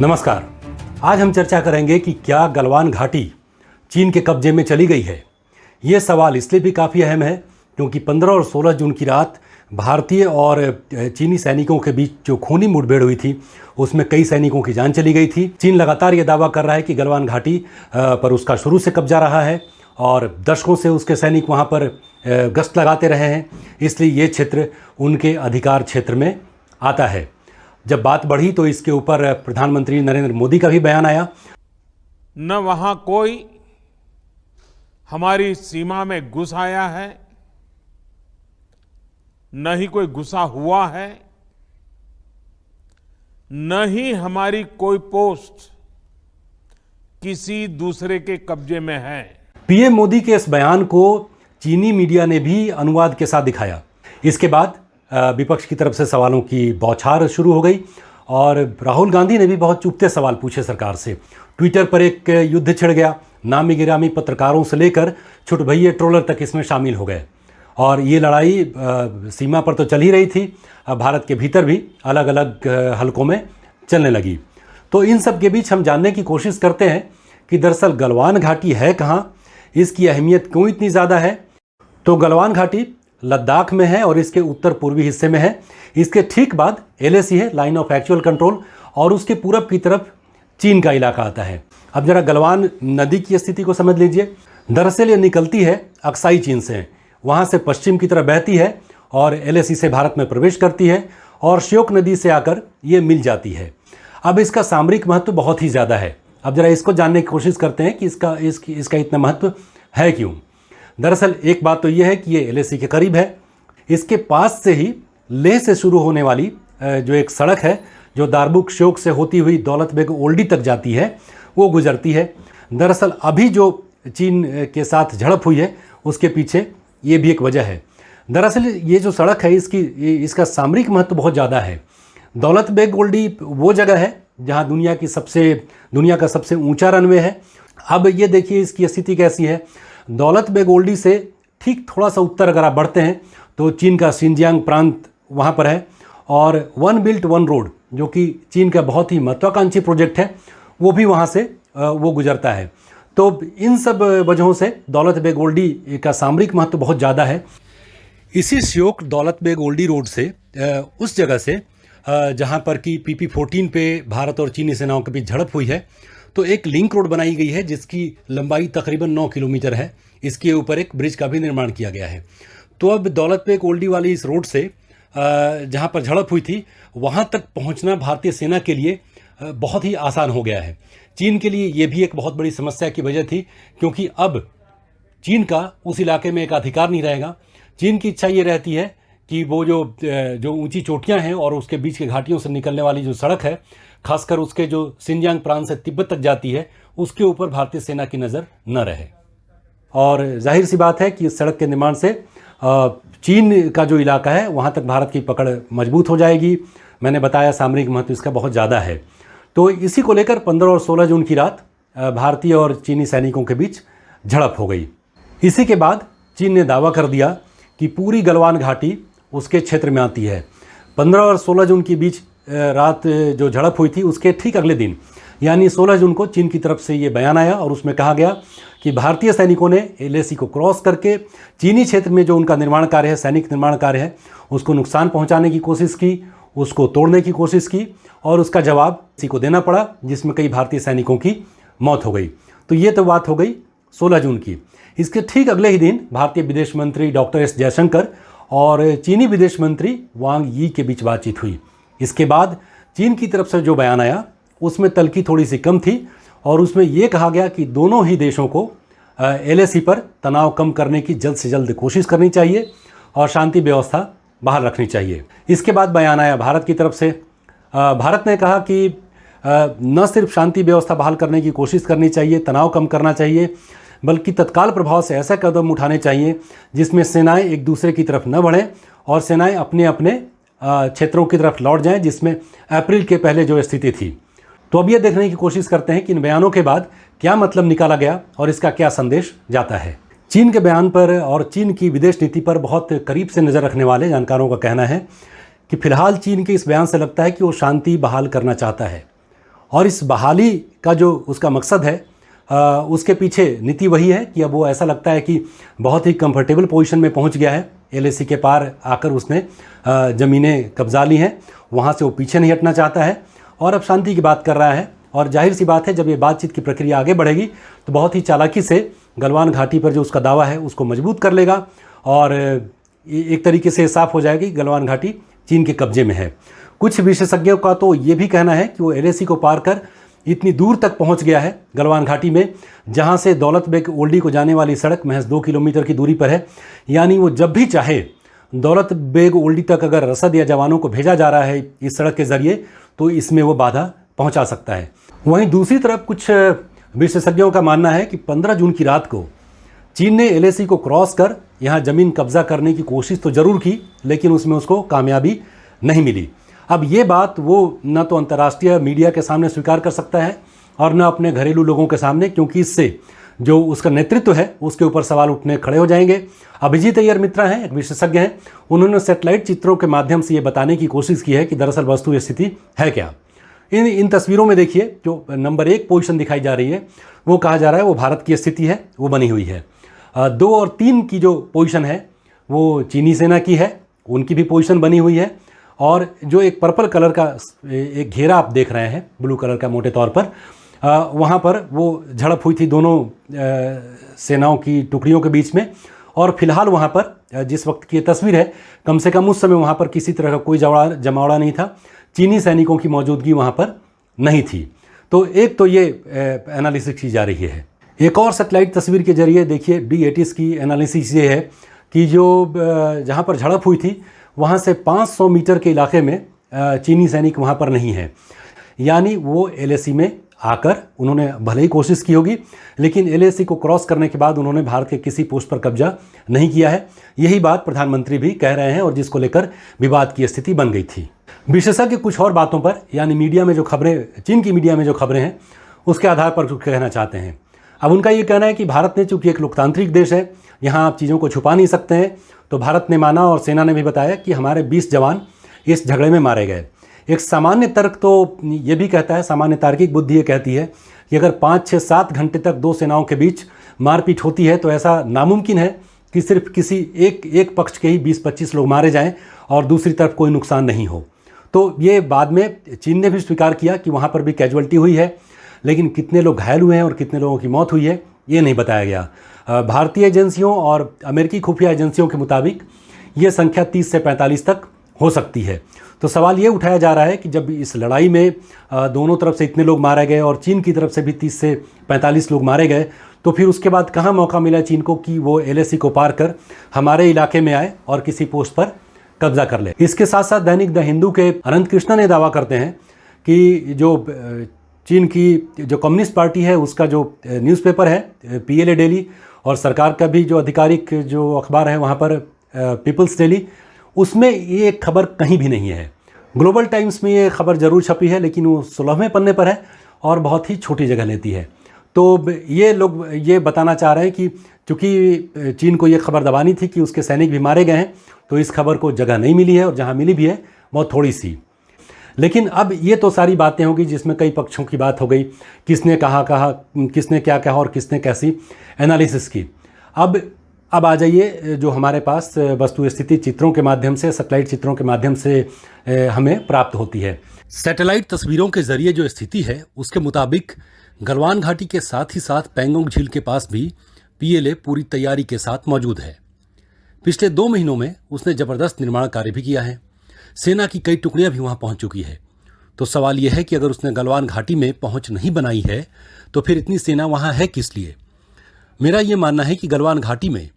नमस्कार। आज हम चर्चा करेंगे कि क्या गलवान घाटी चीन के कब्जे में चली गई है। ये सवाल इसलिए भी काफ़ी अहम है क्योंकि 15 और 16 जून की रात भारतीय और चीनी सैनिकों के बीच जो खूनी मुठभेड़ हुई थी उसमें कई सैनिकों की जान चली गई थी। चीन लगातार ये दावा कर रहा है कि गलवान घाटी पर उसका शुरू से कब्जा रहा है और दशकों से उसके सैनिक वहाँ पर गश्त लगाते रहे हैं, इसलिए ये क्षेत्र उनके अधिकार क्षेत्र में आता है। जब बात बढ़ी तो इसके ऊपर प्रधानमंत्री नरेंद्र मोदी का भी बयान आया। न वहां कोई हमारी सीमा में घुस आया है, न ही कोई घुसा हुआ है, न ही हमारी कोई पोस्ट किसी दूसरे के कब्जे में है। पीएम मोदी के इस बयान को चीनी मीडिया ने भी अनुवाद के साथ दिखाया। इसके बाद विपक्ष की तरफ से सवालों की बौछार शुरू हो गई और राहुल गांधी ने भी बहुत चुभते सवाल पूछे सरकार से। ट्विटर पर एक युद्ध छिड़ गया। नामी गिरामी पत्रकारों से लेकर छुटभइये ट्रोलर तक इसमें शामिल हो गए और ये लड़ाई सीमा पर तो चल ही रही थी, अब भारत के भीतर भी अलग अलग हलकों में चलने लगी। तो इन सब के बीच हम जानने की कोशिश करते हैं कि दरअसल गलवान घाटी है कहाँ, इसकी अहमियत क्यों इतनी ज़्यादा है। तो गलवान घाटी लद्दाख में है और इसके उत्तर पूर्वी हिस्से में है। इसके ठीक बाद LAC है, लाइन ऑफ एक्चुअल कंट्रोल, और उसके पूरब की तरफ चीन का इलाका आता है। अब जरा गलवान नदी की स्थिति को समझ लीजिए। दरअसल ये निकलती है अक्साई चीन से, वहाँ से पश्चिम की तरफ बहती है और LAC से भारत में प्रवेश करती है और श्योक नदी से आकर ये मिल जाती है। अब इसका सामरिक महत्व बहुत ही ज़्यादा है। अब जरा इसको जानने की कोशिश करते हैं कि इसका इतना महत्व है क्यों। दरअसल एक बात तो यह है कि ये LAC के करीब है। इसके पास से ही लेह से शुरू होने वाली जो एक सड़क है जो दारबुक श्योक से होती हुई दौलत बेग ओल्डी तक जाती है, वो गुजरती है। दरअसल अभी जो चीन के साथ झड़प हुई है उसके पीछे ये भी एक वजह है। दरअसल ये जो सड़क है इसका सामरिक महत्व बहुत ज़्यादा है। दौलत बेग ओल्डी वो जगह है जहाँ दुनिया का सबसे ऊंचा रनवे है। अब ये देखिए इसकी स्थिति कैसी है। दौलत बेग ओल्डी से ठीक थोड़ा सा उत्तर अगर आप बढ़ते हैं तो चीन का शिनजियांग प्रांत वहाँ पर है और वन बिल्ट वन रोड जो कि चीन का बहुत ही महत्वाकांक्षी प्रोजेक्ट है वो भी वहाँ से वो गुजरता है। तो इन सब वजहों से दौलत बेग ओल्डी का सामरिक महत्व बहुत ज़्यादा है। इसी श्योक दौलत बेग ओल्डी रोड से उस जगह से जहाँ पर कि PP-14 पे भारत और चीनी सेनाओं के बीच झड़प हुई है, तो एक लिंक रोड बनाई गई है जिसकी लंबाई तकरीबन 9 किलोमीटर है। इसके ऊपर एक ब्रिज का भी निर्माण किया गया है। तो अब दौलत बेग ओल्डी वाली इस रोड से जहाँ पर झड़प हुई थी वहाँ तक पहुँचना भारतीय सेना के लिए बहुत ही आसान हो गया है। चीन के लिए ये भी एक बहुत बड़ी समस्या की वजह थी क्योंकि अब चीन का उस इलाके में एक अधिकार नहीं रहेगा। चीन की इच्छा ये रहती है कि वो जो ऊंची चोटियां हैं और उसके बीच के घाटियों से निकलने वाली जो सड़क है, खासकर उसके जो शिनजियांग प्रांत से तिब्बत तक जाती है, उसके ऊपर भारतीय सेना की नज़र न रहे। और जाहिर सी बात है कि इस सड़क के निर्माण से चीन का जो इलाका है वहाँ तक भारत की पकड़ मजबूत हो जाएगी। मैंने बताया सामरिक महत्व इसका बहुत ज़्यादा है। तो इसी को लेकर 15 और 16 जून की रात भारतीय और चीनी सैनिकों के बीच झड़प हो गई। इसी के बाद चीन ने दावा कर दिया कि पूरी गलवान घाटी उसके क्षेत्र में आती है। 15 और 16 जून के बीच रात जो झड़प हुई थी उसके ठीक अगले दिन यानी 16 जून को चीन की तरफ से ये बयान आया और उसमें कहा गया कि भारतीय सैनिकों ने LAC को क्रॉस करके चीनी क्षेत्र में जो उनका निर्माण कार्य है, सैनिक निर्माण कार्य है, उसको नुकसान पहुंचाने की कोशिश की, उसको तोड़ने की कोशिश की और उसका जवाब किसी को देना पड़ा जिसमें कई भारतीय सैनिकों की मौत हो गई। तो ये तो बात हो गई 16 जून की। इसके ठीक अगले ही दिन भारतीय विदेश मंत्री डॉक्टर S जयशंकर और चीनी विदेश मंत्री वांग यी के बीच बातचीत हुई। इसके बाद चीन की तरफ से जो बयान आया उसमें तल्खी थोड़ी सी कम थी और उसमें यह कहा गया कि दोनों ही देशों को LAC पर तनाव कम करने की जल्द से जल्द कोशिश करनी चाहिए और शांति व्यवस्था बहाल रखनी चाहिए। इसके बाद बयान आया भारत की तरफ से। भारत ने कहा कि न सिर्फ शांति व्यवस्था बहाल करने की कोशिश करनी चाहिए, तनाव कम करना चाहिए, बल्कि तत्काल प्रभाव से ऐसा कदम उठाने चाहिए जिसमें सेनाएं एक दूसरे की तरफ न बढ़ें और सेनाएं अपने अपने क्षेत्रों की तरफ लौट जाएं जिसमें अप्रैल के पहले जो स्थिति थी। तो अब ये देखने की कोशिश करते हैं कि इन बयानों के बाद क्या मतलब निकाला गया और इसका क्या संदेश जाता है। चीन के बयान पर और चीन की विदेश नीति पर बहुत करीब से नज़र रखने वाले जानकारों का कहना है कि फिलहाल चीन के इस बयान से लगता है कि वो शांति बहाल करना चाहता है और इस बहाली का जो उसका मकसद है उसके पीछे नीति वही है कि अब वो ऐसा लगता है कि बहुत ही कंफर्टेबल पोजीशन में पहुंच गया है, एलएसी के पार आकर उसने ज़मीनें कब्जा ली हैं, वहाँ से वो पीछे नहीं हटना चाहता है और अब शांति की बात कर रहा है। और जाहिर सी बात है, जब ये बातचीत की प्रक्रिया आगे बढ़ेगी तो बहुत ही चालाकी से गलवान घाटी पर जो उसका दावा है उसको मजबूत कर लेगा और एक तरीके से साफ हो जाएगी गलवान घाटी चीन के कब्जे में है। कुछ विशेषज्ञों का तो ये भी कहना है कि वो एलएसी को पार कर इतनी दूर तक पहुंच गया है गलवान घाटी में, जहां से दौलत बेग ओल्डी को जाने वाली सड़क महज 2 किलोमीटर की दूरी पर है। यानी वो जब भी चाहे दौलत बेग ओल्डी तक अगर रसद या जवानों को भेजा जा रहा है इस सड़क के जरिए तो इसमें वो बाधा पहुंचा सकता है। वहीं दूसरी तरफ कुछ विशेषज्ञों का मानना है कि 15 जून की रात को चीन ने एलएसी को क्रॉस कर यहाँ ज़मीन कब्जा करने की कोशिश तो ज़रूर की, लेकिन उसमें उसको कामयाबी नहीं मिली। अब ये बात वो न तो अंतर्राष्ट्रीय मीडिया के सामने स्वीकार कर सकता है और न अपने घरेलू लोगों के सामने, क्योंकि इससे जो उसका नेतृत्व है उसके ऊपर सवाल उठने खड़े हो जाएंगे। अभिजीत अय्यर मित्रा हैं, एक विशेषज्ञ हैं, उन्होंने सैटेलाइट चित्रों के माध्यम से ये बताने की कोशिश की है कि दरअसल वस्तु स्थिति है क्या। इन तस्वीरों में देखिए जो नंबर 1 पोजीशन दिखाई जा रही है वो कहा जा रहा है वो भारत की स्थिति है, वो बनी हुई है। 2 और 3 की जो पोजीशन है वो चीनी सेना की है, उनकी भी पोजीशन बनी हुई है। और जो एक पर्पल कलर का एक घेरा आप देख रहे हैं, ब्लू कलर का मोटे तौर पर, वहाँ पर वो झड़प हुई थी दोनों सेनाओं की टुकड़ियों के बीच में। और फिलहाल वहाँ पर जिस वक्त की तस्वीर है, कम से कम उस समय वहाँ पर किसी तरह का कोई जमावड़ा नहीं था, चीनी सैनिकों की मौजूदगी वहाँ पर नहीं थी। तो एक तो ये एनालिसिस की जा रही है। एक और सैटेलाइट तस्वीर के जरिए देखिए D80 की एनालिसिस ये है कि जो जहाँ पर झड़प हुई थी वहाँ से 500 मीटर के इलाके में चीनी सैनिक वहाँ पर नहीं है। यानी वो एलएसी में आकर उन्होंने भले ही कोशिश की होगी, लेकिन एलएसी को क्रॉस करने के बाद उन्होंने भारत के किसी पोस्ट पर कब्जा नहीं किया है। यही बात प्रधानमंत्री भी कह रहे हैं और जिसको लेकर विवाद की स्थिति बन गई थी। विशेषज्ञ कुछ और बातों पर, यानी मीडिया में जो खबरें, चीन की मीडिया में जो खबरें हैं उसके आधार पर कुछ कहना चाहते हैं। अब उनका ये कहना है कि भारत ने, चूंकि एक लोकतांत्रिक देश है, यहाँ आप चीज़ों को छुपा नहीं सकते हैं, तो भारत ने माना और सेना ने भी बताया कि हमारे 20 जवान इस झगड़े में मारे गए। एक सामान्य तर्क तो ये भी कहता है, सामान्य तार्किक बुद्धि ये कहती है कि अगर 5, 6, 7 घंटे तक 2 सेनाओं के बीच मारपीट होती है तो ऐसा नामुमकिन है कि सिर्फ किसी एक पक्ष के ही 20-25 लोग मारे जाएं और दूसरी तरफ कोई नुकसान नहीं हो। तो ये बाद में चीन ने भी स्वीकार किया कि वहाँ पर भी कैजुअल्टी हुई है, लेकिन कितने लोग घायल हुए हैं और कितने लोगों की मौत हुई है ये नहीं बताया गया। भारतीय एजेंसियों और अमेरिकी खुफिया एजेंसियों के मुताबिक ये संख्या 30 से 45 तक हो सकती है। तो सवाल ये उठाया जा रहा है कि जब इस लड़ाई में दोनों तरफ से इतने लोग मारे गए और चीन की तरफ से भी 30 से 45 लोग मारे गए, तो फिर उसके बाद कहाँ मौका मिला चीन को कि वो एलएसी को पार कर हमारे इलाके में आए और किसी पोस्ट पर कब्जा कर ले। इसके साथ साथ दैनिक द हिंदू के अनंत कृष्णा ने दावा करते हैं कि जो चीन की जो कम्युनिस्ट पार्टी है उसका जो न्यूज़पेपर है पीएलए डेली, और सरकार का भी जो आधिकारिक जो अखबार है वहाँ पर पीपल्स डेली, उसमें ये खबर कहीं भी नहीं है। ग्लोबल टाइम्स में ये खबर ज़रूर छपी है, लेकिन वो 16वें पन्ने पर है और बहुत ही छोटी जगह लेती है। तो ये लोग ये बताना चाह रहे हैं कि चूँकि चीन को ये खबर दबानी थी कि उसके सैनिक भी मारे गए हैं, तो इस खबर को जगह नहीं मिली है और जहाँ मिली भी है बहुत थोड़ी सी। लेकिन अब ये तो सारी बातें होगी जिसमें कई पक्षों की बात हो गई, किसने कहा किसने क्या कहा और किसने कैसी एनालिसिस की। अब आ जाइए जो हमारे पास वस्तु स्थिति चित्रों के माध्यम से, सैटेलाइट चित्रों के माध्यम से हमें प्राप्त होती है। सैटेलाइट तस्वीरों के जरिए जो स्थिति है उसके मुताबिक गलवान घाटी के साथ ही साथ पैंगोंग झील के पास भी पीएलए पूरी तैयारी के साथ मौजूद है। पिछले 2 महीनों में उसने जबरदस्त निर्माण कार्य भी किया है। सेना की कई टुकड़ियां भी वहां पहुंच चुकी है। तो सवाल यह है कि अगर उसने गलवान घाटी में पहुंच नहीं बनाई है तो फिर इतनी सेना वहां है किस लिए। मेरा यह मानना है कि गलवान घाटी में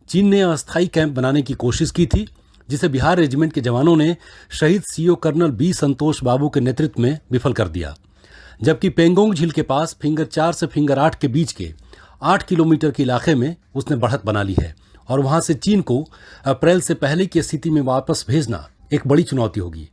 चीन ने अस्थायी कैंप बनाने की कोशिश की थी, जिसे बिहार रेजिमेंट के जवानों ने शहीद सीओ कर्नल बी संतोष बाबू के नेतृत्व में विफल कर दिया। जबकि पेंगोंग झील के पास फिंगर 4 से फिंगर 8 के बीच के 8 किलोमीटर के इलाके में उसने बढ़त बना ली है और वहां से चीन को अप्रैल से पहले की स्थिति में वापस भेजना एक बड़ी चुनौती होगी।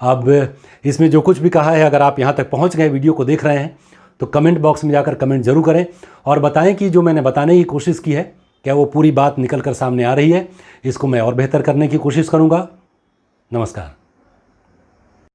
अब इसमें जो कुछ भी कहा है, अगर आप यहाँ तक पहुँच गए, वीडियो को देख रहे हैं, तो कमेंट बॉक्स में जाकर कमेंट जरूर करें और बताएं कि जो मैंने बताने की कोशिश की है क्या वो पूरी बात निकल कर सामने आ रही है। इसको मैं और बेहतर करने की कोशिश करूँगा। नमस्कार।